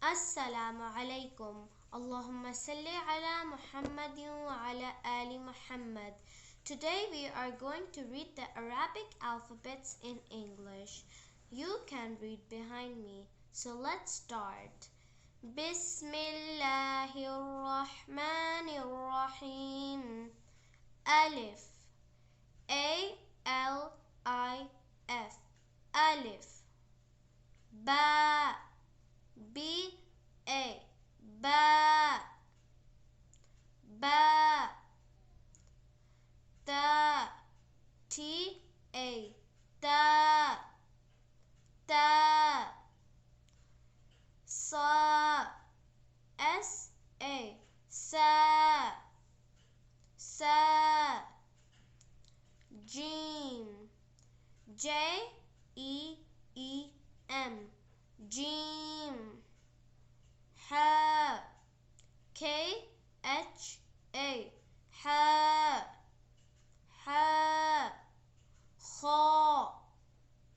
Assalamu alaikum. Allahumma salli ala Muhammadin wa ala ali Muhammad. Today we are going to read the Arabic alphabets in English. You can read behind me. So let's start. Bismillahirrahmanirrahim. Alif. A-L-I-F. Alif. Ba. B-A. Ba. Ba. Ta. T-A. Ta. Ta. Sa. S-A. Sa. Sa. Jim. J-E-E-M. Jim. Ha. K-H-A. Ha. Ha. Kha.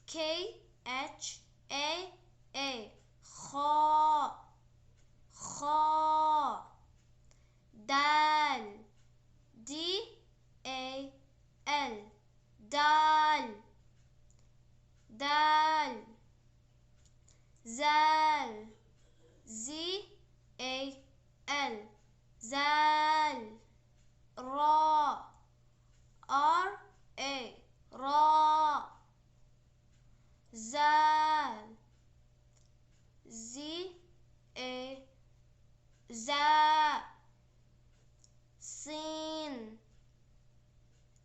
K-H-A-A. Kha. Kha. Dal. D-A-L. Dal. Dal. Zal. Z-A-L. Zal. Ra. R-A. Ra. Zal. Z-A. Za. Sin.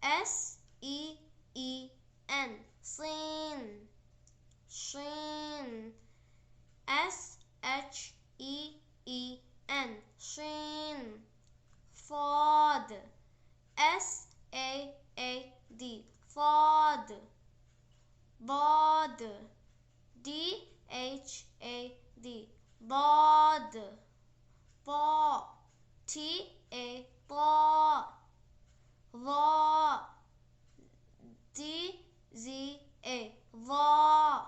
S-E-E-N. Sin. Shin. S-H-E-E-N. Shin. Fad. S-A-A-D. Fad. Bad. D-H-A-D. Bad. Ba. T-A. Ba. Va. D-Z-A. Va.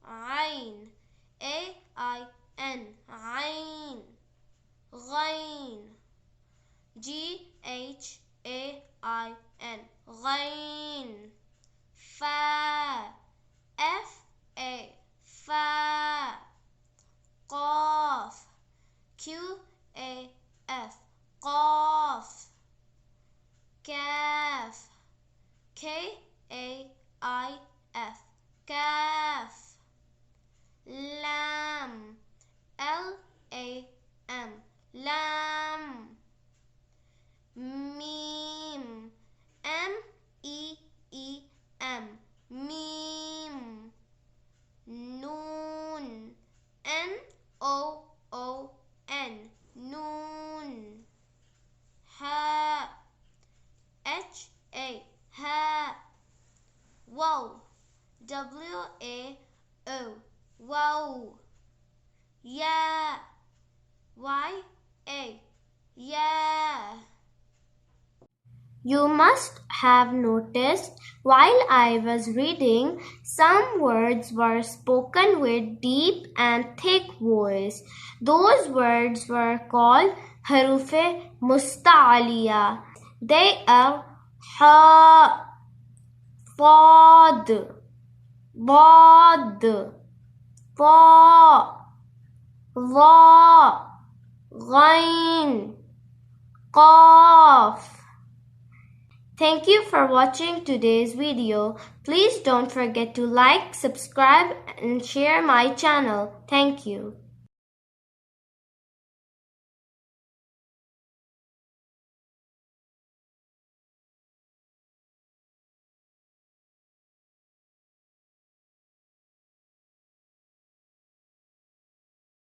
Ain. A-I-N. Ain. Ghain. G-H-A-I-N. Ghain. Fa. F-A. Fa. Qaf. Q-A-F. Qaf. Kaf. K-A-I-F. Kaf. Lam. L-A-M. Lam. Mim. M-E-E-M. Mim. Noon. N-O-O-N. Noon. Ha. H-A. Ha. Wow. W-A-O. Wow. Ya. Y-A. Ya. You must have noticed while I was reading, some words were spoken with deep and thick voice. Those words were called haroof musta'aliya. They are ha, fad, bad, fa, va, ghain, qaf. Thank you for watching today's video. Please don't forget to like, subscribe and share my channel. Thank you.